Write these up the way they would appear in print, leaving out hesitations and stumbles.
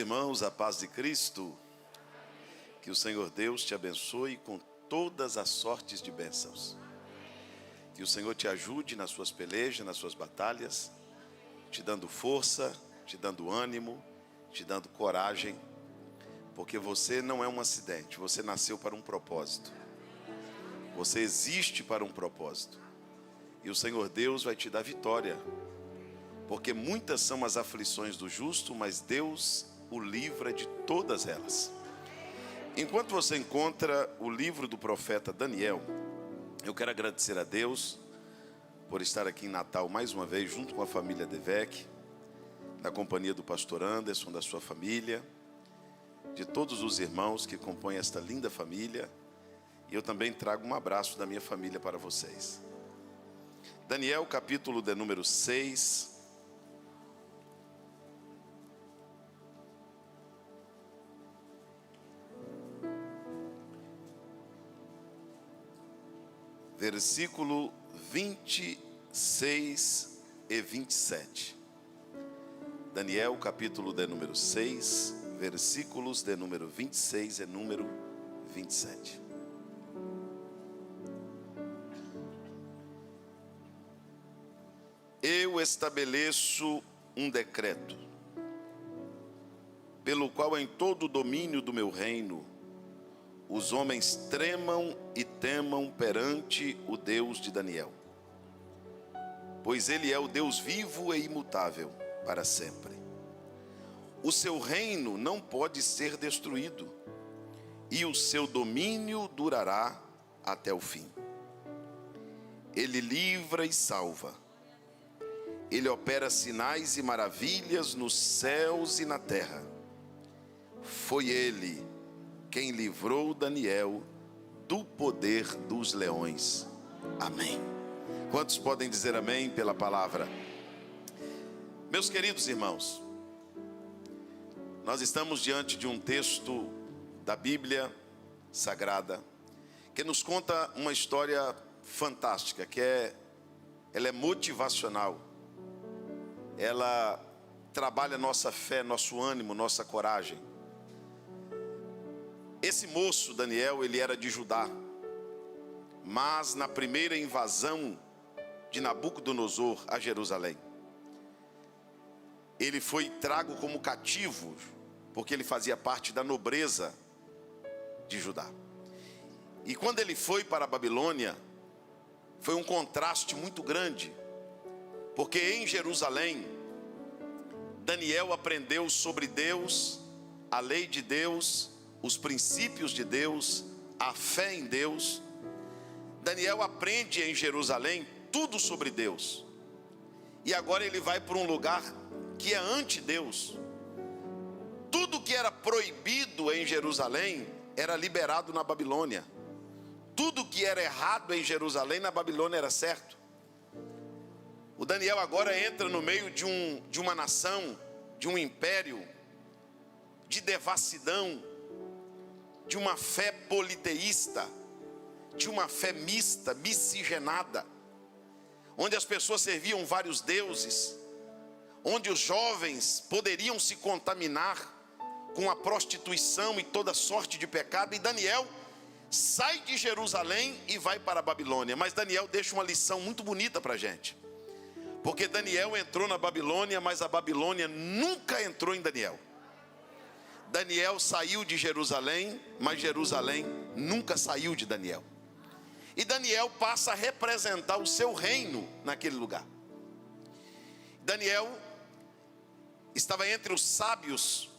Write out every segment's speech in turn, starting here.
Irmãos, a paz de Cristo, que o Senhor Deus te abençoe com todas as sortes de bênçãos. Que o Senhor te ajude nas suas pelejas, nas suas batalhas, te dando força, te dando ânimo, te dando coragem, porque você não é um acidente, você nasceu para um propósito. Você existe para um propósito. E o Senhor Deus vai te dar vitória, porque muitas são as aflições do justo, mas Deus o livra de todas elas. Enquanto você encontra o livro do profeta Daniel, eu quero agradecer a Deus por estar aqui em Natal mais uma vez, junto com a família Devec, na companhia do pastor Anderson, da sua família, de todos os irmãos que compõem esta linda família. E eu também trago um abraço da minha família para vocês. Daniel, capítulo de número 6. Versículo 26 e 27. Daniel, capítulo de número 6, versículos de número 26 e número 27. Eu estabeleço um decreto, pelo qual em todo o domínio do meu reino, os homens tremam e temam perante o Deus de Daniel, pois ele é o Deus vivo e imutável para sempre. O seu reino não pode ser destruído, e o seu domínio durará até o fim. Ele livra e salva. Ele opera sinais e maravilhas nos céus e na terra. Foi ele quem livrou Daniel do poder dos leões. Amém. Quantos podem dizer amém pela palavra? Meus queridos irmãos, nós estamos diante de um texto da Bíblia Sagrada que nos conta uma história fantástica, ela é motivacional. Ela trabalha nossa fé, nosso ânimo, nossa coragem. Esse moço, Daniel, ele era de Judá, mas na primeira invasão de Nabucodonosor a Jerusalém, ele foi trago como cativo, porque ele fazia parte da nobreza de Judá. E quando ele foi para a Babilônia, foi um contraste muito grande, porque em Jerusalém, Daniel aprendeu sobre Deus, a lei de Deus, os princípios de Deus, a fé em Deus. Daniel aprende em Jerusalém tudo sobre Deus. E agora ele vai para um lugar que é anti-Deus. Tudo que era proibido em Jerusalém era liberado na Babilônia. Tudo que era errado em Jerusalém, na Babilônia era certo. O Daniel agora entra no meio de uma nação, de um império, de devassidão, de uma fé politeísta, de uma fé mista, miscigenada, onde as pessoas serviam vários deuses, onde os jovens poderiam se contaminar com a prostituição e toda sorte de pecado. E Daniel sai de Jerusalém e vai para a Babilônia. Mas Daniel deixa uma lição muito bonita para a gente, porque Daniel entrou na Babilônia, mas a Babilônia nunca entrou em Daniel. Daniel saiu de Jerusalém, mas Jerusalém nunca saiu de Daniel. E Daniel passa a representar o seu reino naquele lugar. Daniel estava entre os sábios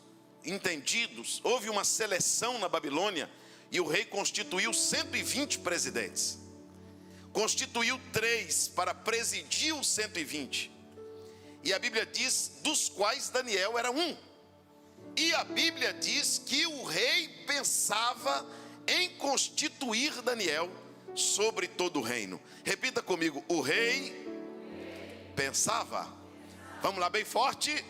entendidos. Houve uma seleção na Babilônia e o rei constituiu 120 presidentes. Constituiu 3 para presidir os 120. E a Bíblia diz, dos quais Daniel era um. E a Bíblia diz que o rei pensava em constituir Daniel sobre todo o reino. Repita comigo, o rei pensava. Vamos lá, bem forte.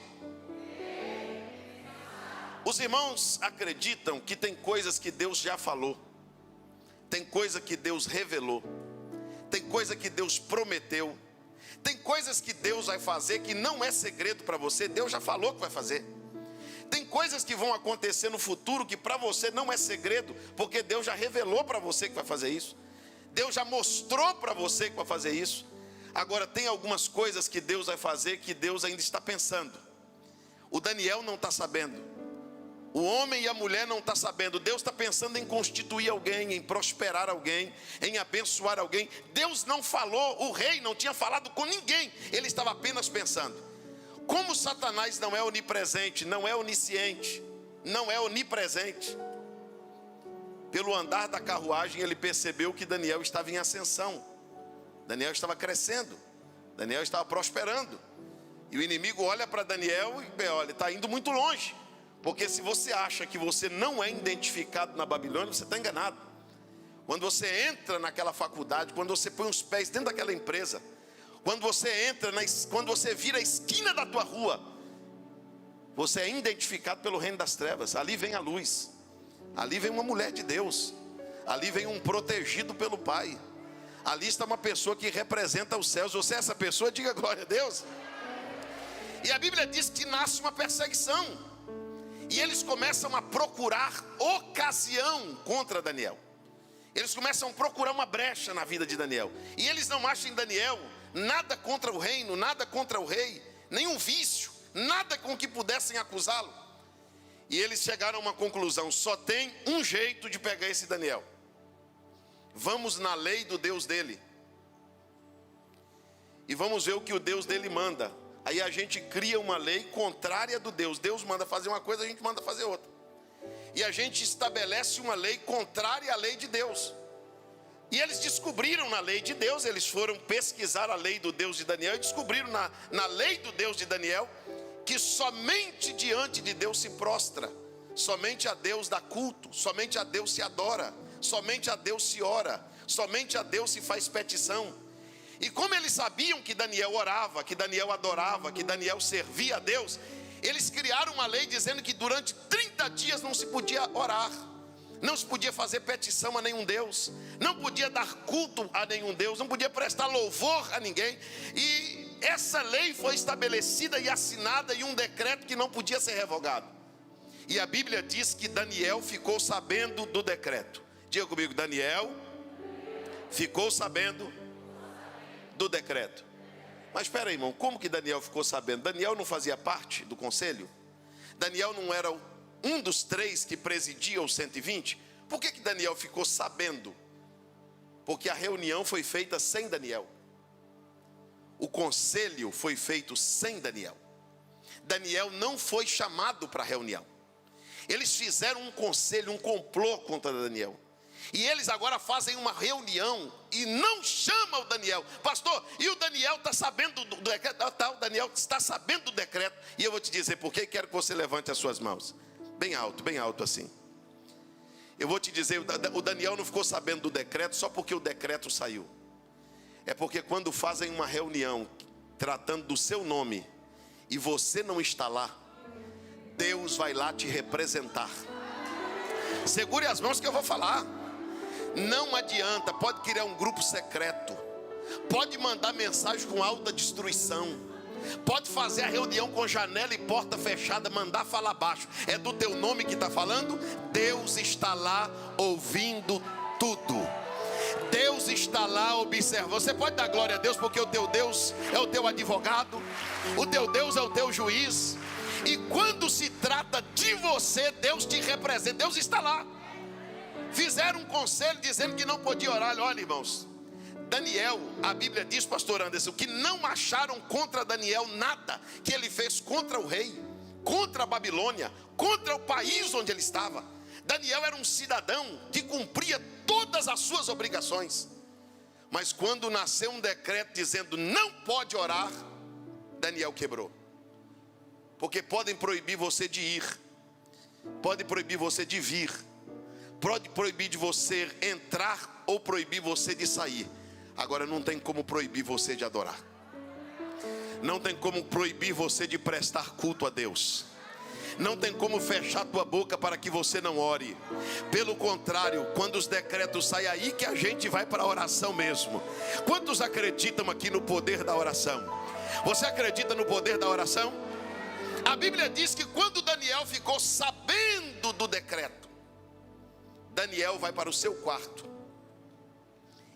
Os irmãos acreditam que tem coisas que Deus já falou, tem coisa que Deus revelou, tem coisa que Deus prometeu, tem coisas que Deus vai fazer que não é segredo para você. Deus já falou que vai fazer. Tem coisas que vão acontecer no futuro que para você não é segredo, porque Deus já revelou para você que vai fazer isso. Deus já mostrou para você que vai fazer isso. Agora tem algumas coisas que Deus vai fazer que Deus ainda está pensando. O Daniel não está sabendo. O homem e a mulher não estão sabendo. Deus está pensando em constituir alguém, em prosperar alguém, em abençoar alguém. Deus não falou, o rei não tinha falado com ninguém. Ele estava apenas pensando. Como Satanás não é onipresente, não é onisciente, não é onipresente, pelo andar da carruagem ele percebeu que Daniel estava em ascensão. Daniel estava crescendo. Daniel estava prosperando. E o inimigo olha para Daniel e olha, está indo muito longe. Porque se você acha que você não é identificado na Babilônia, você está enganado. Quando você entra naquela faculdade, quando você põe os pés dentro daquela empresa, quando você entra, quando você vira a esquina da tua rua, você é identificado pelo reino das trevas. Ali vem a luz. Ali vem uma mulher de Deus. Ali vem um protegido pelo Pai. Ali está uma pessoa que representa os céus. Você é essa pessoa? Diga glória a Deus. E a Bíblia diz que nasce uma perseguição. E eles começam a procurar ocasião contra Daniel. Eles começam a procurar uma brecha na vida de Daniel. E eles não acham em Daniel nada contra o reino, nada contra o rei, nenhum vício, nada com que pudessem acusá-lo. E eles chegaram a uma conclusão: só tem um jeito de pegar esse Daniel. Vamos na lei do Deus dele. E vamos ver o que o Deus dele manda. Aí a gente cria uma lei contrária do Deus. Deus manda fazer uma coisa, a gente manda fazer outra. E a gente estabelece uma lei contrária à lei de Deus. E eles descobriram na lei de Deus, eles foram pesquisar a lei do Deus de Daniel e descobriram na lei do Deus de Daniel que somente diante de Deus se prostra, somente a Deus dá culto, somente a Deus se adora, somente a Deus se ora, somente a Deus se faz petição. E como eles sabiam que Daniel orava, que Daniel adorava, que Daniel servia a Deus, eles criaram uma lei dizendo que durante 30 dias não se podia orar, não se podia fazer petição a nenhum Deus, não podia dar culto a nenhum Deus, não podia prestar louvor a ninguém. E essa lei foi estabelecida e assinada em um decreto que não podia ser revogado. E a Bíblia diz que Daniel ficou sabendo do decreto. Diga comigo, Daniel ficou sabendo do decreto. Mas espera aí, irmão, como que Daniel ficou sabendo? Daniel não fazia parte do conselho? Daniel não era um dos 3 que presidia os 120? Por que Daniel ficou sabendo? Porque a reunião foi feita sem Daniel. O conselho foi feito sem Daniel. Daniel não foi chamado para a reunião. Eles fizeram um conselho, um complô contra Daniel. E eles agora fazem uma reunião e não chamam o Daniel. Pastor, e o Daniel está sabendo do decreto? O Daniel está sabendo do decreto. E eu vou te dizer por que quero que você levante as suas mãos. Bem alto assim. Eu vou te dizer, o Daniel não ficou sabendo do decreto só porque o decreto saiu. É porque quando fazem uma reunião tratando do seu nome e você não está lá, Deus vai lá te representar. Segure as mãos que eu vou falar. Não adianta, pode criar um grupo secreto, pode mandar mensagem com alta destruição, pode fazer a reunião com janela e porta fechada, mandar falar baixo. É do teu nome que está falando? Deus está lá ouvindo tudo. Deus está lá observando. Você pode dar glória a Deus porque o teu Deus é o teu advogado, o teu Deus é o teu juiz. E quando se trata de você, Deus te representa, Deus está lá. Fizeram um conselho dizendo que não podia orar. Olha, irmãos, Daniel, a Bíblia diz, pastor Anderson, que não acharam contra Daniel nada que ele fez contra o rei, contra a Babilônia, contra o país onde ele estava. Daniel era um cidadão que cumpria todas as suas obrigações. Mas quando nasceu um decreto dizendo não pode orar, Daniel quebrou. Porque podem proibir você de ir, podem proibir você de vir, pode proibir de você entrar ou proibir você de sair. Agora não tem como proibir você de adorar. Não tem como proibir você de prestar culto a Deus. Não tem como fechar tua boca para que você não ore. Pelo contrário, quando os decretos saem, aí que a gente vai para a oração mesmo. Quantos acreditam aqui no poder da oração? Você acredita no poder da oração? A Bíblia diz que quando Daniel Daniel ficou sabendo do decreto, Daniel vai para o seu quarto.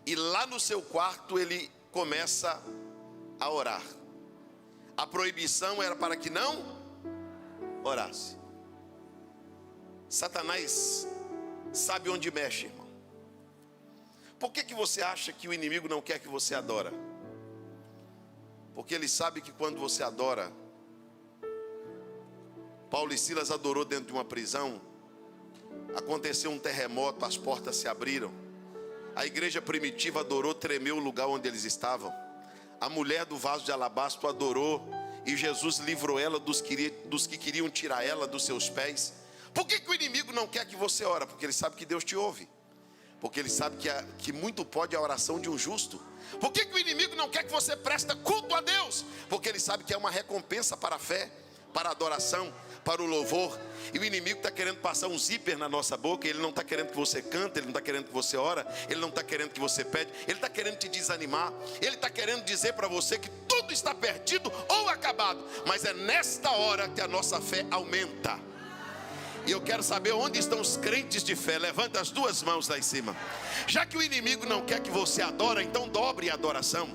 E lá no seu quarto ele começa a orar. A proibição era para que não orasse. Satanás sabe onde mexe, irmão. Por que você acha que o inimigo não quer que você adore? Porque ele sabe que quando você adora, Paulo e Silas adorou dentro de uma prisão, aconteceu um terremoto, as portas se abriram, a igreja primitiva adorou, tremeu o lugar onde eles estavam. A mulher do vaso de alabastro adorou, e Jesus livrou ela dos que queriam tirar ela dos seus pés. Por que o inimigo não quer que você ore? Porque ele sabe que Deus te ouve. Porque ele sabe que muito pode a oração de um justo. Por que o inimigo não quer que você preste culto a Deus? Porque ele sabe que é uma recompensa para a fé, para a adoração, para o louvor. E o inimigo está querendo passar um zíper na nossa boca. Ele não está querendo que você cante, ele não está querendo que você ora, ele não está querendo que você pede, ele está querendo te desanimar, ele está querendo dizer para você que tudo está perdido ou acabado. Mas é nesta hora que a nossa fé aumenta. E eu quero saber onde estão os crentes de fé. Levanta as duas mãos lá em cima. Já que o inimigo não quer que você adore, então dobre a adoração.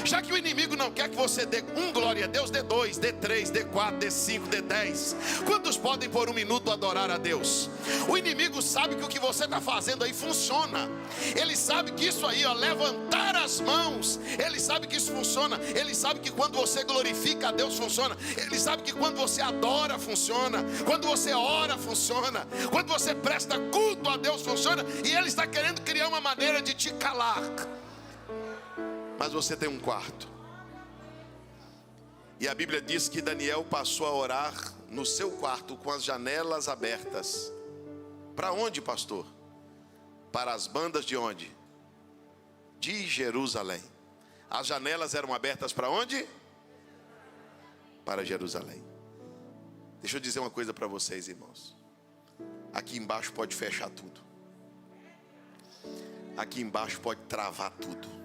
Já que o inimigo não quer que você dê glória a Deus, dê 2, dê 3, dê 4, dê 5, dê 10. Quantos podem por um minuto adorar a Deus? O inimigo sabe que o que você está fazendo aí funciona. Ele sabe que isso aí, levantar as mãos, ele sabe que isso funciona. Ele sabe que quando você glorifica a Deus, funciona. Ele sabe que quando você adora, funciona. Quando você ora, funciona. Quando você presta culto a Deus, funciona. E ele está querendo criar uma maneira de te calar. Mas você tem um quarto. E a Bíblia diz que Daniel passou a orar no seu quarto com as janelas abertas. Para onde, pastor? Para as bandas de onde? De Jerusalém. As janelas eram abertas para onde? Para Jerusalém. Deixa eu dizer uma coisa para vocês, irmãos. Aqui embaixo pode fechar tudo. Aqui embaixo pode travar tudo.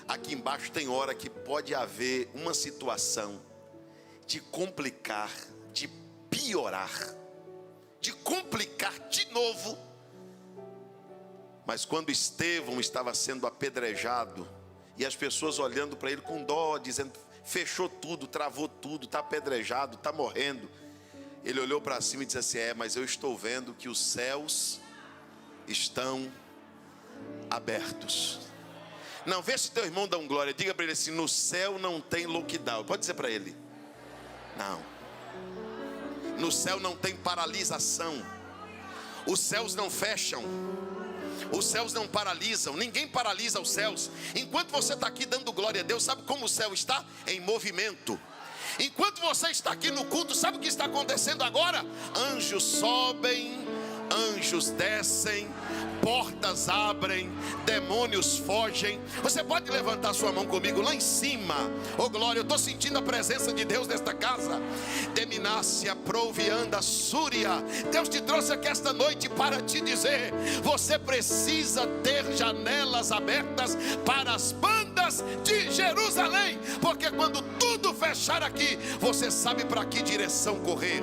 Aqui embaixo tem hora que pode haver uma situação de complicar, de piorar, de complicar de novo. Mas quando Estevão estava sendo apedrejado, e as pessoas olhando para ele com dó, dizendo, fechou tudo, travou tudo, está apedrejado, está morrendo. Ele olhou para cima e disse assim, mas eu estou vendo que os céus estão abertos. Não, vê se teu irmão dá um glória. Diga para ele assim, no céu não tem lockdown. Pode dizer para ele. Não. No céu não tem paralisação. Os céus não fecham. Os céus não paralisam. Ninguém paralisa os céus. Enquanto você está aqui dando glória a Deus, sabe como o céu está? Em movimento. Enquanto você está aqui no culto, sabe o que está acontecendo agora? Anjos sobem, anjos descem, portas abrem, demônios fogem. Você pode levantar sua mão comigo lá em cima. Oh glória, eu estou sentindo a presença de Deus nesta casa. Deminácia, provianda, súria. Deus te trouxe aqui esta noite para te dizer, você precisa ter janelas abertas para as bandas de Jerusalém. Porque quando tudo fechar aqui, você sabe para que direção correr.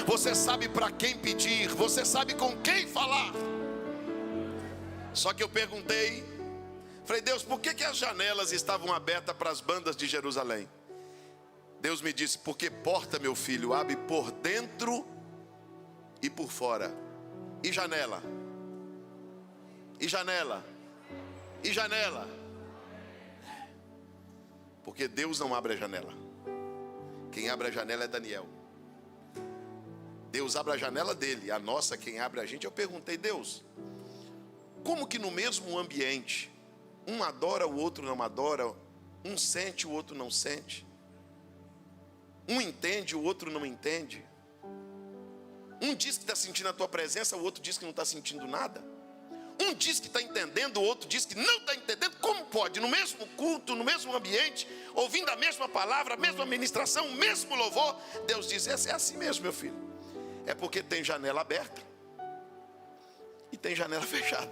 Você sabe para quem pedir, você sabe com quem falar. Só que eu perguntei, falei, Deus, por que as janelas estavam abertas para as bandas de Jerusalém? Deus me disse, porque porta, meu filho, abre por dentro e por fora. E janela? E janela? E janela? Porque Deus não abre a janela. Quem abre a janela é Daniel. Deus abre a janela dele, a nossa, quem abre a gente. Eu perguntei, Deus, como que no mesmo ambiente, um adora, o outro não adora, um sente, o outro não sente, um entende, o outro não entende, um diz que está sentindo a tua presença, o outro diz que não está sentindo nada, um diz que está entendendo, o outro diz que não está entendendo. Como pode, no mesmo culto, no mesmo ambiente, ouvindo a mesma palavra, a mesma ministração, o mesmo louvor? Deus diz, é assim mesmo, meu filho, é porque tem janela aberta e tem janela fechada.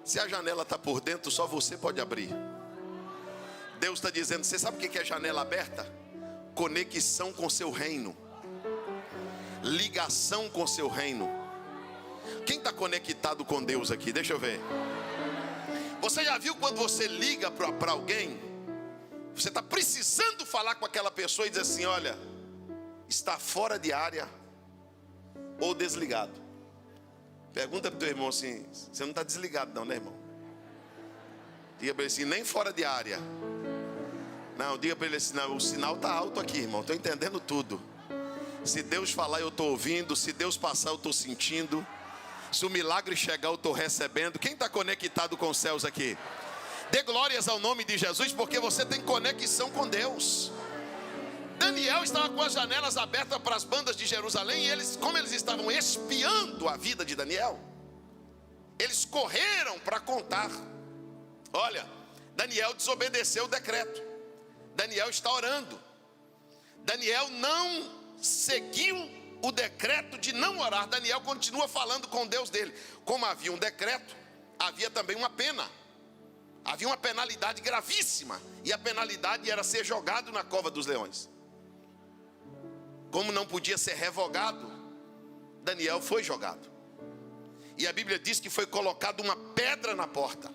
Se a janela está por dentro, só você pode abrir. Deus está dizendo, você sabe o que é janela aberta? conexão com seu reino, ligação com seu reino. Quem está conectado com Deus aqui? Deixa eu ver. Você já viu quando você liga para alguém, você está precisando falar com aquela pessoa e diz assim: olha, está fora de área ou desligado? Pergunta para o teu irmão assim: você não está desligado não, né, irmão? Diga para ele assim: nem fora de área. Não, diga para ele assim: não, o sinal está alto aqui, irmão, estou entendendo tudo. Se Deus falar, eu estou ouvindo. Se Deus passar, eu estou sentindo. Se o milagre chegar, eu estou recebendo. Quem está conectado com os céus aqui? Dê glórias ao nome de Jesus, porque você tem conexão com Deus. Daniel estava com as janelas abertas para as bandas de Jerusalém. E eles, como eles estavam espiando a vida de Daniel, eles correram para contar: olha, Daniel desobedeceu o decreto. Daniel está orando. Daniel não seguiu o decreto de não orar. Daniel continua falando com Deus dele. Como havia um decreto, havia também uma pena. Havia uma penalidade gravíssima. E a penalidade era ser jogado na cova dos leões. Como não podia ser revogado, Daniel foi jogado. E a Bíblia diz que foi colocada uma pedra na porta.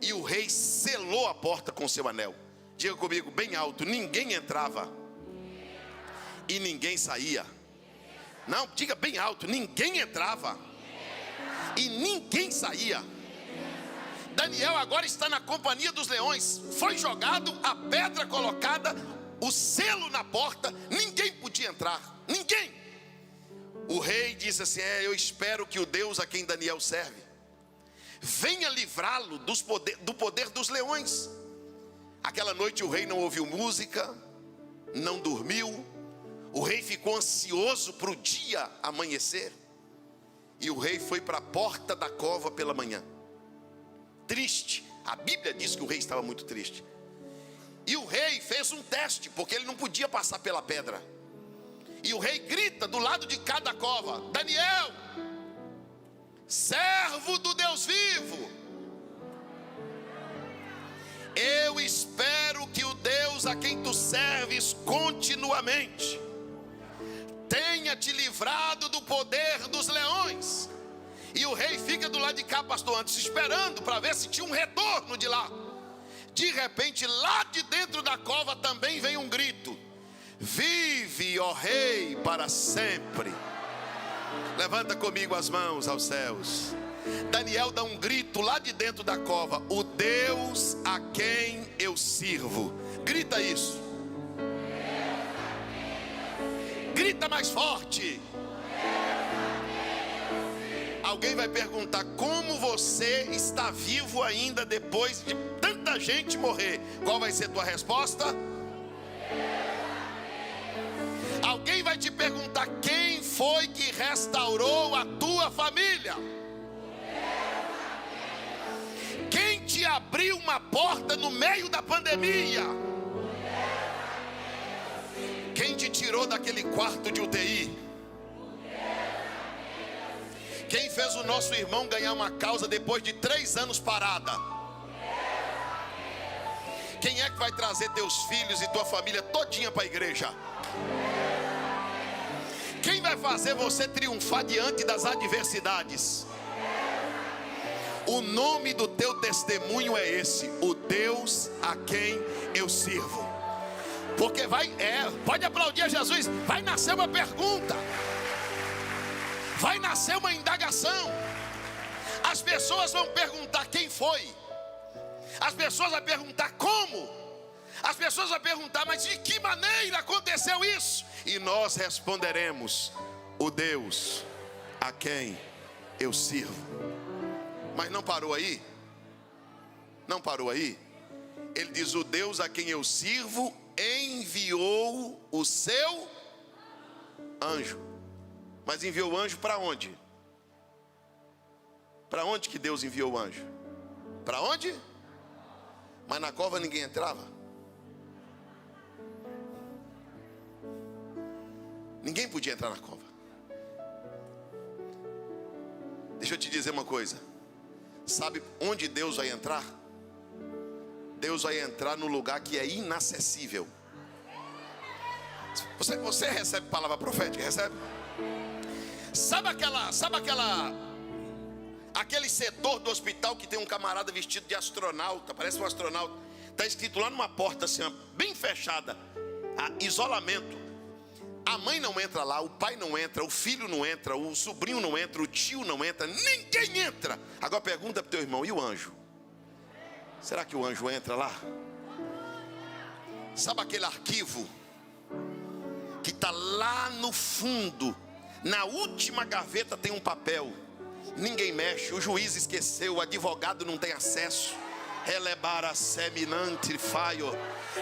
E o rei selou a porta com seu anel. Diga comigo bem alto: ninguém entrava e ninguém saía. Não, diga bem alto: ninguém entrava e ninguém saía. Daniel agora está na companhia dos leões. Foi jogado, a pedra colocada, o selo na porta, ninguém podia entrar, ninguém. O rei disse assim: eu espero que o Deus a quem Daniel serve venha livrá-lo do poder dos leões. Aquela noite o rei não ouviu música, não dormiu. O rei ficou ansioso para o dia amanhecer. E o rei foi para a porta da cova pela manhã, triste. A Bíblia diz que o rei estava muito triste. E o rei fez um teste, porque ele não podia passar pela pedra. E o rei grita do lado de cada cova: Daniel, servo do Deus vivo, eu espero que o Deus a quem tu serves continuamente tenha te livrado do poder dos leões. E o rei fica do lado de cá, pastor Anderson, esperando para ver se tinha um retorno de lá. De repente, lá de dentro da cova também vem um grito: vive, ó rei, para sempre. Levanta comigo as mãos aos céus. Daniel dá um grito lá de dentro da cova: o Deus a quem eu sirvo. Grita isso. Grita mais forte. Alguém vai perguntar: como você está vivo ainda depois de tanta gente morrer? Qual vai ser tua resposta? Alguém vai te perguntar: quem foi que restaurou a tua família? Quem te abriu uma porta no meio da pandemia? Quem te tirou daquele quarto de UTI? Quem fez o nosso irmão ganhar uma causa depois de 3 anos parada? Quem é que vai trazer teus filhos e tua família todinha para a igreja? Quem vai fazer você triunfar diante das adversidades? O nome do teu testemunho é esse: o Deus a quem eu sirvo. Porque pode aplaudir a Jesus, vai nascer uma pergunta, vai nascer uma indagação. As pessoas vão perguntar quem foi. As pessoas vão perguntar como. As pessoas vão perguntar: mas de que maneira aconteceu isso? E nós responderemos: o Deus a quem eu sirvo. Mas não parou aí. Não parou aí. Ele diz: o Deus a quem eu sirvo enviou o seu anjo. Mas enviou o anjo para onde? Para onde que Deus enviou o anjo? Para onde? Mas na cova ninguém entrava. Ninguém podia entrar na cova. Deixa eu te dizer uma coisa. Sabe onde Deus vai entrar? Deus vai entrar no lugar que é inacessível. Você recebe palavra profética? Recebe? Sabe aquele setor do hospital que tem um camarada vestido de astronauta, parece um astronauta, está escrito lá numa porta assim, bem fechada, isolamento. A mãe não entra lá, o pai não entra, o filho não entra, o sobrinho não entra, o tio não entra, ninguém entra. Agora pergunta para o teu irmão, e o anjo? Será que o anjo entra lá? Sabe aquele arquivo que está lá no fundo, na última gaveta tem um papel, ninguém mexe, o juiz esqueceu, o advogado não tem acesso. Relebara seminante faio.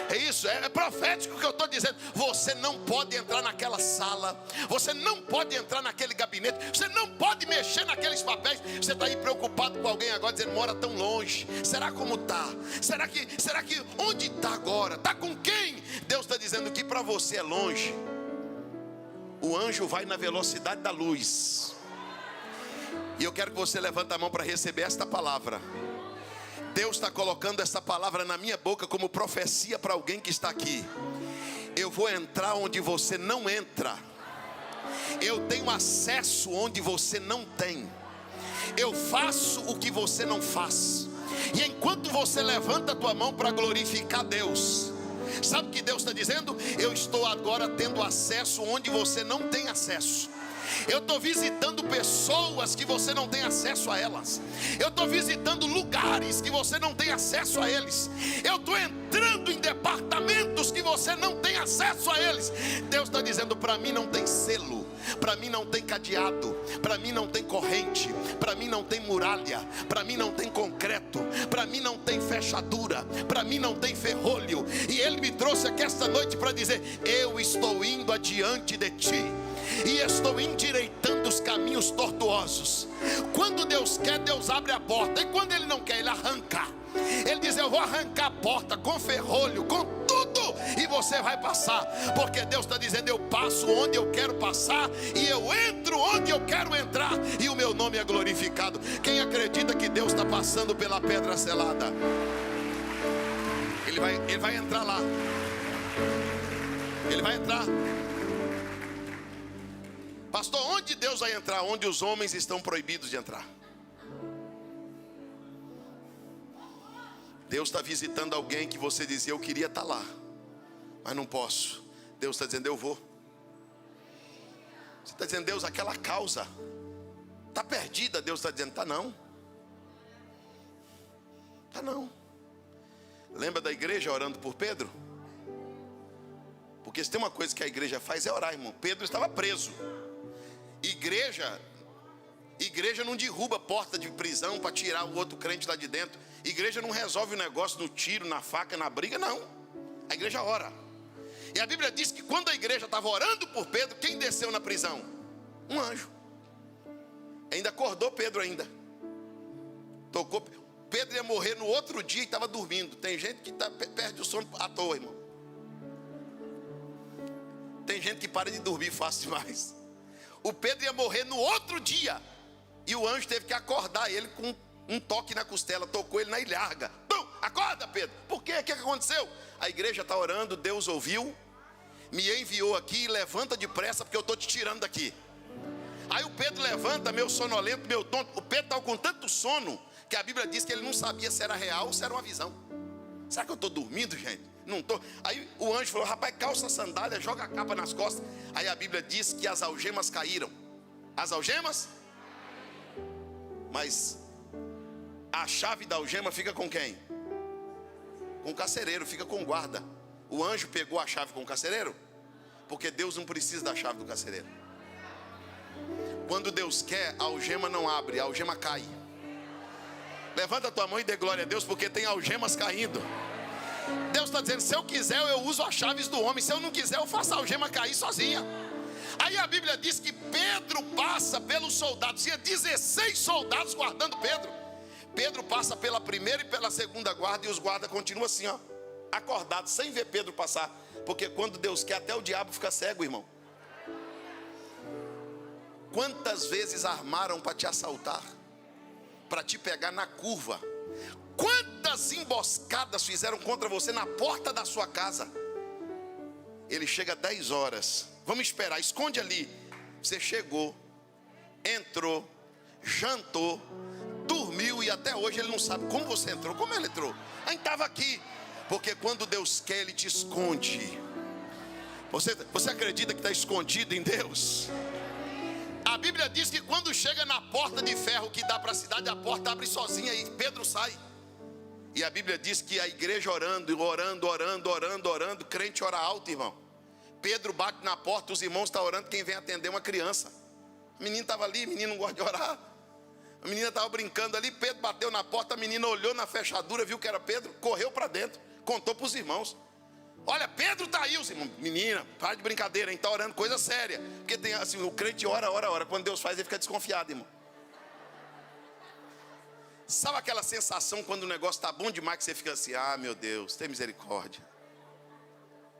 É isso, é profético o que eu estou dizendo. Você não pode entrar naquela sala, você não pode entrar naquele gabinete, você não pode mexer naqueles papéis. Você está aí preocupado com alguém agora, dizendo, mora tão longe, será como está? Será que onde está agora? Está com quem? Deus está dizendo que para você é longe. O anjo vai na velocidade da luz. E eu quero que você levante a mão para receber esta palavra. Deus está colocando essa palavra na minha boca como profecia para alguém que está aqui. Eu vou entrar onde você não entra. Eu tenho acesso onde você não tem. Eu faço o que você não faz. E enquanto você levanta a tua mão para glorificar Deus, sabe o que Deus está dizendo? Eu estou agora tendo acesso onde você não tem acesso. Eu estou visitando pessoas que você não tem acesso a elas. Eu estou visitando lugares que você não tem acesso a eles. Eu estou entrando em departamentos que você não tem acesso a eles. Deus está dizendo, para mim não tem selo, para mim não tem cadeado, para mim não tem corrente, para mim não tem muralha, para mim não tem concreto, para mim não tem fechadura, para mim não tem ferrolho. E Ele me trouxe aqui esta noite para dizer, eu estou indo adiante de ti e estou endireitando os caminhos tortuosos. Quando Deus quer, Deus abre a porta, e quando Ele não quer, Ele arranca. Ele diz, eu vou arrancar a porta com ferrolho, com tudo, e você vai passar, porque Deus está dizendo, eu passo onde eu quero passar, e eu entro onde eu quero entrar, e o meu nome é glorificado. Quem acredita que Deus está passando pela pedra selada? Ele vai entrar lá. Ele vai entrar. Pastor, onde Deus vai entrar? Onde os homens estão proibidos de entrar. Deus está visitando alguém que você dizia, eu queria estar lá, mas não posso. Deus está dizendo, eu vou. Você está dizendo, Deus, aquela causa está perdida. Deus está dizendo, está não. Está não. Lembra da igreja orando por Pedro? Porque se tem uma coisa que a igreja faz é orar, irmão. Pedro estava preso. Igreja não derruba porta de prisão para tirar o outro crente lá de dentro. Igreja não resolve o negócio no tiro, na faca, na briga, não. A igreja ora. E a Bíblia diz que quando a igreja estava orando por Pedro, quem desceu na prisão? Um anjo. Ainda acordou Pedro ainda. Tocou. Pedro ia morrer no outro dia e estava dormindo. Tem gente que perde o sono à toa, irmão. Tem gente que para de dormir fácil demais. O Pedro ia morrer no outro dia, e o anjo teve que acordar ele com um toque na costela. Tocou ele na ilharga. Pum, acorda Pedro. Por quê? O que aconteceu? A igreja está orando, Deus ouviu, me enviou aqui, levanta depressa porque eu estou te tirando daqui. Aí o Pedro levanta, meu sonolento, meu tonto. O Pedro estava com tanto sono que a Bíblia diz que ele não sabia se era real ou se era uma visão. Será que eu estou dormindo, gente? Não estou. Aí o anjo falou, rapaz, calça a sandália, joga a capa nas costas. Aí a Bíblia diz que as algemas caíram. As algemas? Mas a chave da algema fica com quem? Com o carcereiro, fica com o guarda. O anjo pegou a chave com o carcereiro? Porque Deus não precisa da chave do carcereiro. Quando Deus quer, a algema não abre, a algema cai. Levanta a tua mão e dê glória a Deus, porque tem algemas caindo. Deus está dizendo, se eu quiser eu uso as chaves do homem, se eu não quiser eu faço a algema cair sozinha. Aí a Bíblia diz que Pedro passa pelos soldados. Tinha 16 soldados guardando Pedro. Pedro passa pela primeira e pela segunda guarda, e os guardas continuam assim, ó, acordados, sem ver Pedro passar. Porque quando Deus quer, até o diabo fica cego, irmão. Quantas vezes armaram para te assaltar, para te pegar na curva? Quantas emboscadas fizeram contra você na porta da sua casa? ele chega 10 horas. Vamos esperar, esconde ali. Você chegou, entrou, jantou, dormiu e até hoje ele não sabe como você entrou. Como ele entrou? A gente estava aqui. Porque quando Deus quer, Ele te esconde. Você acredita que está escondido em Deus? A Bíblia diz que quando chega na porta de ferro que dá para a cidade, a porta abre sozinha e Pedro sai. E a Bíblia diz que a igreja orando, crente ora alto, irmão. Pedro bate na porta, os irmãos estão orando, quem vem atender é uma criança. O menino estava ali, o menino não gosta de orar. A menina estava brincando ali, Pedro bateu na porta, a menina olhou na fechadura, viu que era Pedro, correu para dentro, contou para os irmãos. Olha, Pedro está aí, os irmãos. Menina, para de brincadeira, hein? Está orando coisa séria. Porque tem assim, o crente ora. Quando Deus faz, ele fica desconfiado, irmão. Sabe aquela sensação quando o negócio está bom demais, que você fica assim, ah, meu Deus, tem misericórdia.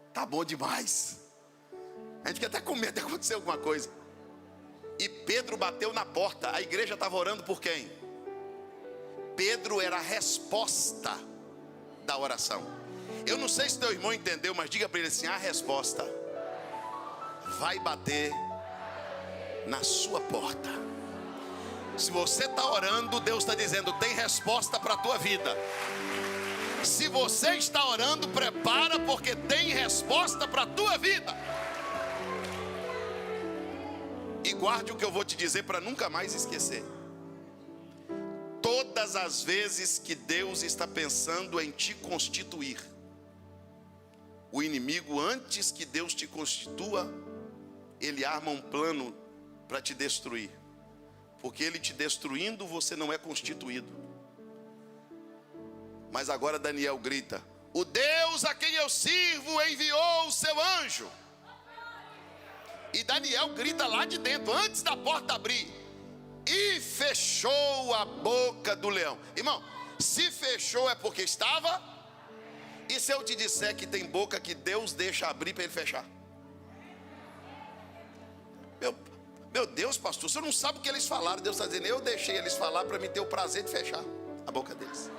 Está bom demais. A gente fica até com medo de acontecer alguma coisa. E Pedro bateu na porta. A igreja estava orando por quem? Pedro era a resposta da oração. Eu não sei se teu irmão entendeu, mas diga para ele assim: a resposta vai bater na sua porta. Se você está orando, Deus está dizendo, tem resposta para a tua vida. Se você está orando, prepara, porque tem resposta para a tua vida. E guarde o que eu vou te dizer para nunca mais esquecer. Todas as vezes que Deus está pensando em te constituir, o inimigo, antes que Deus te constitua, ele arma um plano para te destruir. Porque ele te destruindo, você não é constituído. Mas agora Daniel grita: o Deus a quem eu sirvo enviou o seu anjo. E Daniel grita lá de dentro, antes da porta abrir, e fechou a boca do leão. Irmão, se fechou é porque estava. E se eu te disser que tem boca que Deus deixa abrir para ele fechar? Meu Deus, pastor, você não sabe o que eles falaram. Deus está dizendo, eu deixei eles falar para me ter o prazer de fechar a boca deles.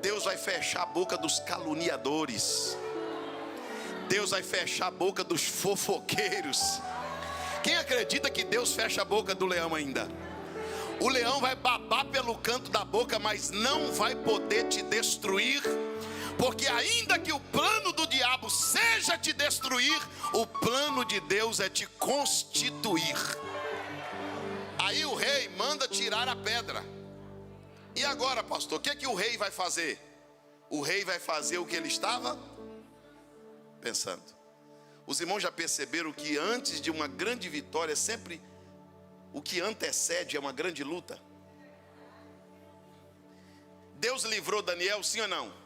Deus vai fechar a boca dos caluniadores. Deus vai fechar a boca dos fofoqueiros. Quem acredita que Deus fecha a boca do leão ainda? O leão vai babar pelo canto da boca, mas não vai poder te destruir. Porque ainda que o plano do diabo seja te destruir, o plano de Deus é te constituir. Aí o rei manda tirar a pedra. E agora, pastor, o que é que o rei vai fazer? O rei vai fazer o que ele estava pensando. Os irmãos já perceberam que antes de uma grande vitória, sempre o que antecede é uma grande luta? Deus livrou Daniel, sim ou não?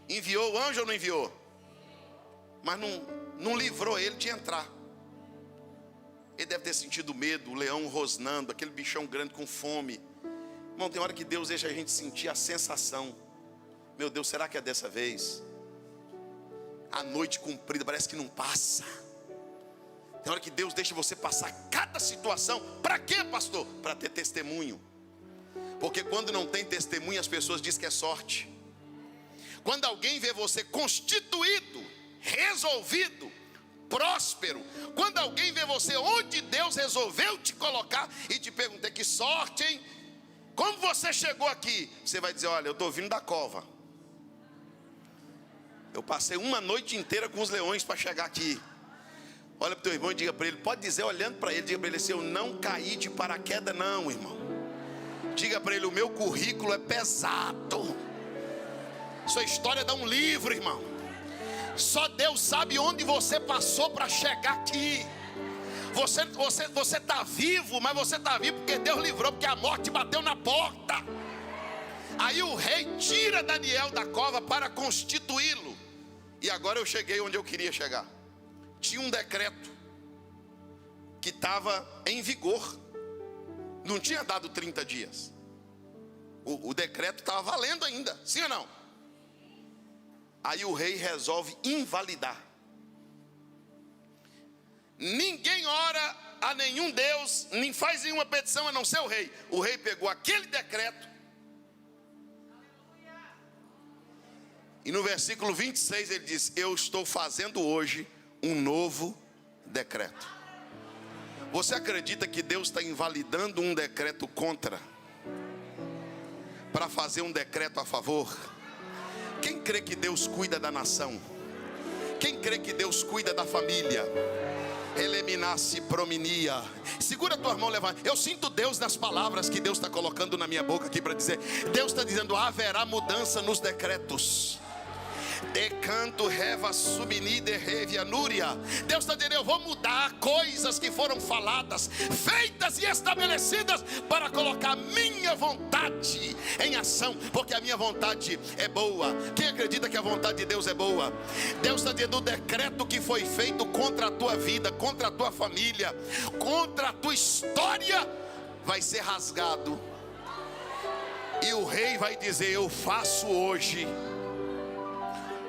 Enviou o anjo ou não enviou? Mas não livrou ele de entrar. Ele deve ter sentido medo, o leão rosnando, aquele bichão grande com fome. Irmão, tem hora que Deus deixa a gente sentir a sensação. Meu Deus, será que é dessa vez? A noite comprida parece que não passa. Tem hora que Deus deixa você passar cada situação. Para quê, pastor? Para ter testemunho. Porque quando não tem testemunho, as pessoas dizem que é sorte. Quando alguém vê você constituído, resolvido, próspero, quando alguém vê você onde Deus resolveu te colocar e te pergunta, que sorte, hein? Como você chegou aqui? Você vai dizer, olha, eu estou vindo da cova. Eu passei uma noite inteira com os leões para chegar aqui. Olha para o teu irmão e diga para ele, pode dizer olhando para ele, diga para ele assim, eu não caí de paraquedas não, irmão. Diga para ele, o meu currículo é pesado. Sua história dá um livro, irmão. Só Deus sabe onde você passou para chegar aqui. Você está vivo, mas você está vivo porque Deus livrou, porque a morte bateu na porta. Aí o rei tira Daniel da cova para constituí-lo. E agora eu cheguei onde eu queria chegar. Tinha um decreto que estava em vigor. Não tinha dado 30 dias. O decreto estava valendo ainda, sim ou não? Aí o rei resolve invalidar. Ninguém ora a nenhum Deus, nem faz nenhuma petição a não ser o rei. O rei pegou aquele decreto E no versículo 26 ele diz: eu estou fazendo hoje um novo decreto. Você acredita que Deus está invalidando um decreto contra, para fazer um decreto a favor? Quem crê que Deus cuida da nação? Quem crê que Deus cuida da família? Eleminar-se prominia. Segura a tua mão, levanta. Eu sinto Deus nas palavras que Deus está colocando na minha boca aqui para dizer. Deus está dizendo: haverá mudança nos decretos. Decanto reva subnide revianúria. Deus está dizendo: eu vou mudar coisas que foram faladas, feitas e estabelecidas, para colocar minha vontade em ação, porque a minha vontade é boa. Quem acredita que a vontade de Deus é boa? Deus está dizendo: o decreto que foi feito contra a tua vida, contra a tua família, contra a tua história, vai ser rasgado. E o rei vai dizer: eu faço hoje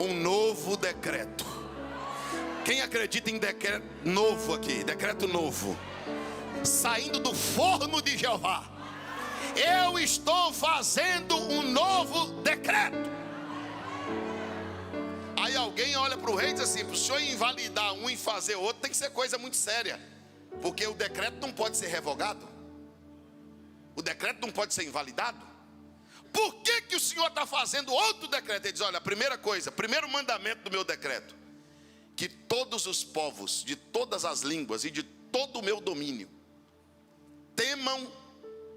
um novo decreto. Quem acredita em decreto novo aqui? Decreto novo, saindo do forno de Jeová. Eu estou fazendo um novo decreto. Aí alguém olha para o rei e diz assim: para o senhor invalidar um e fazer outro, tem que ser coisa muito séria, porque o decreto não pode ser revogado, o decreto não pode ser invalidado. Por que que o Senhor está fazendo outro decreto? Ele diz: olha, a primeira coisa, primeiro mandamento do meu decreto, que todos os povos, de todas as línguas e de todo o meu domínio, temam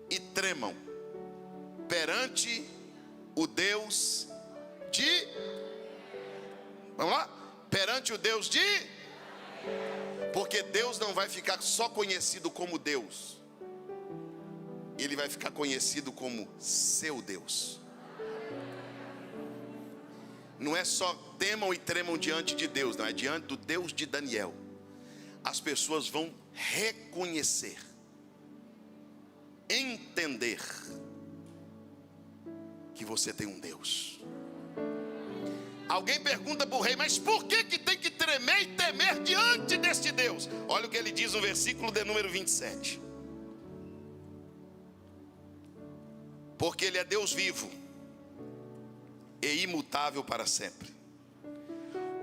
e tremam perante o Deus de... Vamos lá? Perante o Deus de... Porque Deus não vai ficar só conhecido como Deus, Ele vai ficar conhecido como seu Deus. Não é só temam e tremam diante de Deus, não, é diante do Deus de Daniel. As pessoas vão reconhecer, entender que você tem um Deus. Alguém pergunta para o rei: mas por que que tem que tremer e temer diante deste Deus? Olha o que ele diz no versículo de número 27. Porque Ele é Deus vivo e imutável para sempre.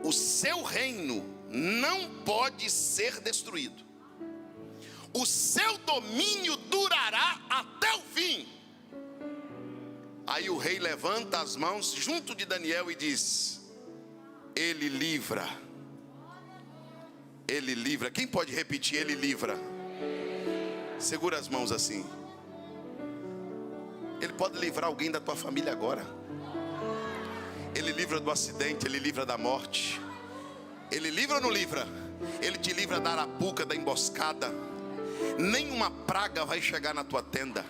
O seu reino não pode ser destruído. O seu domínio durará até o fim. Aí o rei levanta as mãos junto de Daniel e diz: Ele livra. Ele livra. Quem pode repetir? Ele livra. Segura as mãos assim. Ele pode livrar alguém da tua família agora. Ele livra do acidente, Ele livra da morte. Ele livra ou não livra? Ele te livra da arapuca, da emboscada. Nenhuma praga vai chegar na tua tenda.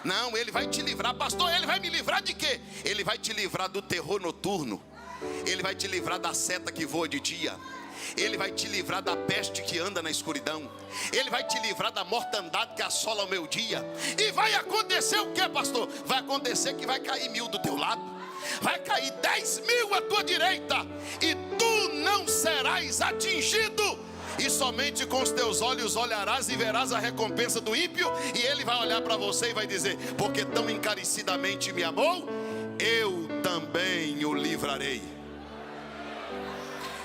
Não, Ele vai te livrar. Pastor, Ele vai me livrar de quê? Ele vai te livrar do terror noturno. Ele vai te livrar da seta que voa de dia. Ele vai te livrar da peste que anda na escuridão. Ele vai te livrar da mortandade que assola o meu dia. E vai acontecer o que, pastor? Vai acontecer que vai cair 1000 do teu lado, vai cair 10.000 à tua direita, e tu não serás atingido. E somente com os teus olhos olharás e verás a recompensa do ímpio. E ele vai olhar para você e vai dizer: porque tão encarecidamente me amou, eu também o livrarei.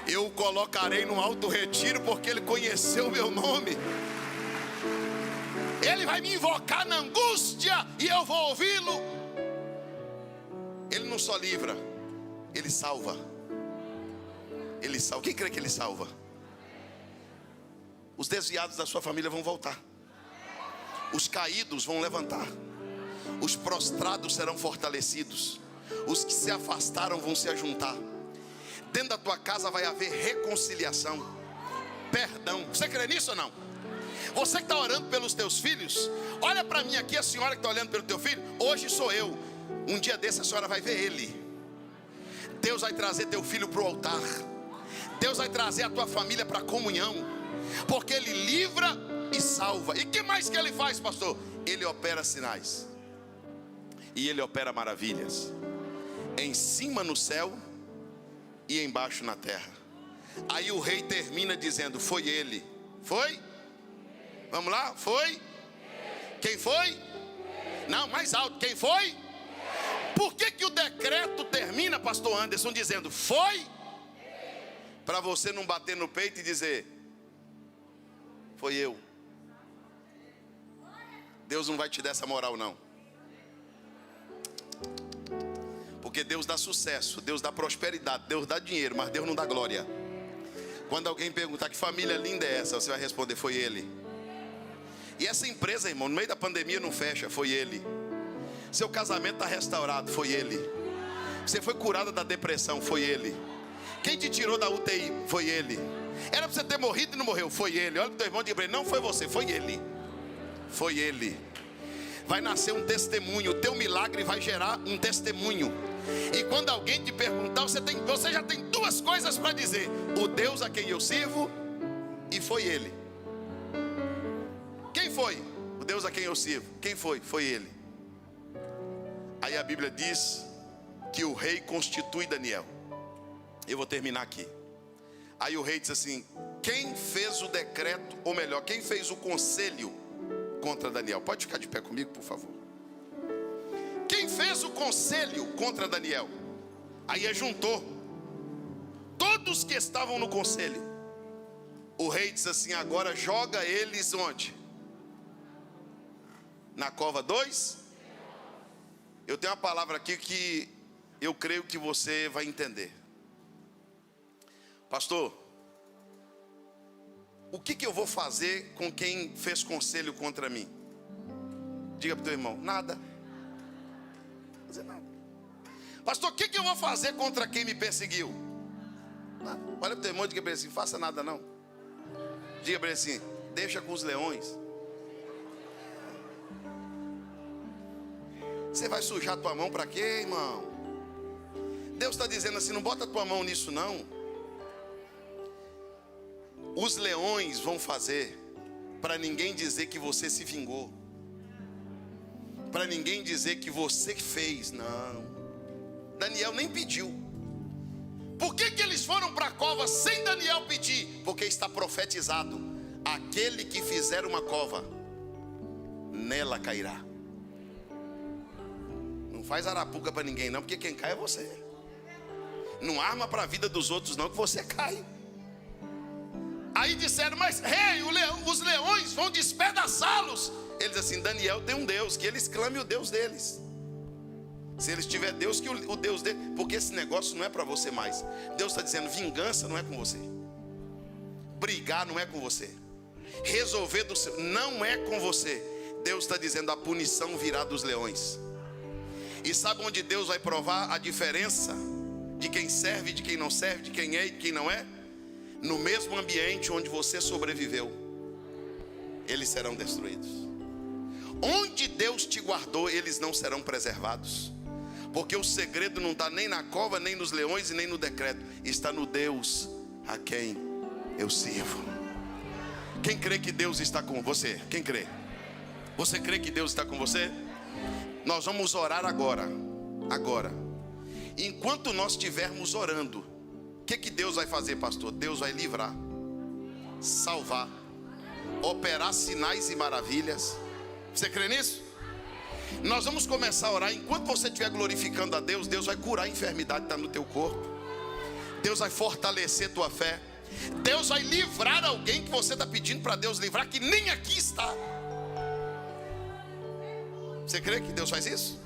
Eu o colocarei num alto retiro, porque ele conheceu o meu nome. Ele vai me invocar na angústia e eu vou ouvi-lo. Ele não só livra, Ele salva. Ele salva. Quem crê que Ele salva? Os desviados da sua família vão voltar. Os caídos vão levantar. Os prostrados serão fortalecidos. Os que se afastaram vão se ajuntar. Dentro da tua casa vai haver reconciliação, perdão. Você crê nisso ou não? Você que está orando pelos teus filhos, olha para mim aqui, a senhora que está olhando pelo teu filho. Hoje sou eu. Um dia desse a senhora vai ver ele. Deus vai trazer teu filho para o altar. Deus vai trazer a tua família para a comunhão, porque Ele livra e salva. E que mais que Ele faz, pastor? Ele opera sinais e Ele opera maravilhas, em cima no céu e embaixo na terra. Aí o rei termina dizendo: foi Ele. Foi? Vamos lá? Foi? Quem foi? Não, mais alto. Quem foi? Por que o decreto termina, pastor Anderson, dizendo foi? Para você não bater no peito e dizer foi eu. Deus não vai te dar essa moral não. Porque Deus dá sucesso, Deus dá prosperidade, Deus dá dinheiro, mas Deus não dá glória. Quando alguém perguntar que família linda é essa, você vai responder foi ele. E essa empresa, irmão, no meio da pandemia não fecha, foi ele. Seu casamento está restaurado, foi ele. Você foi curada da depressão, foi ele. Quem te tirou da UTI, foi ele. Era para você ter morrido e não morreu, foi ele. Olha para o teu irmão e diga para ele, não foi você, foi ele. Foi ele. Vai nascer um testemunho, o teu milagre vai gerar um testemunho. E quando alguém te perguntar, você já tem duas coisas para dizer: o Deus a quem eu sirvo e foi ele. Quem foi? O Deus a quem eu sirvo. Quem foi? Foi ele. Aí a Bíblia diz que o rei constitui Daniel. Eu vou terminar aqui. Aí o rei diz assim: quem fez o decreto, ou melhor, quem fez o conselho contra Daniel? Pode ficar de pé comigo, por favor. Quem fez o conselho contra Daniel? Aí juntou todos que estavam no conselho. O rei diz assim: agora joga eles onde? Na cova 2? Eu tenho uma palavra aqui que eu creio que você vai entender. Pastor, o que eu vou fazer com quem fez conselho contra mim? Diga para o teu irmão: nada. Não fazer nada. Pastor, o que eu vou fazer contra quem me perseguiu? Nada. Olha para o teu irmão e diga para ele assim: faça nada não. Diga para ele assim: deixa com os leões. Você vai sujar tua mão para quê, irmão? Deus está dizendo assim: não bota tua mão nisso não. Os leões vão fazer para ninguém dizer que você se vingou, para ninguém dizer que você fez. Não, Daniel nem pediu. Por que eles foram para a cova sem Daniel pedir? Porque está profetizado: aquele que fizer uma cova, nela cairá. Não faz arapuca para ninguém não, porque quem cai é você. Não arma para a vida dos outros não, que você cai. Aí disseram: mas rei, os leões vão despedaçá-los. Eles assim: Daniel tem um Deus, que eles clamem o Deus deles. Se eles tiverem Deus, que o Deus dele. Porque esse negócio não é para você mais. Deus está dizendo: vingança não é com você. Brigar não é com você. Resolver do seu não é com você. Deus está dizendo: a punição virá dos leões. E sabe onde Deus vai provar a diferença de quem serve e de quem não serve, de quem é e de quem não é? No mesmo ambiente onde você sobreviveu, eles serão destruídos. Onde Deus te guardou, eles não serão preservados. Porque o segredo não está nem na cova, nem nos leões e nem no decreto. Está no Deus a quem eu sirvo. Quem crê que Deus está com você? Quem crê? Você crê que Deus está com você? Nós vamos orar agora. Enquanto nós estivermos orando, o que Deus vai fazer, pastor? Deus vai livrar, salvar, operar sinais e maravilhas. Você crê nisso? Nós vamos começar a orar. Enquanto você estiver glorificando a Deus, Deus vai curar a enfermidade que está no teu corpo. Deus vai fortalecer tua fé. Deus vai livrar alguém que você está pedindo para Deus livrar, que nem aqui está. Você crê que Deus faz isso?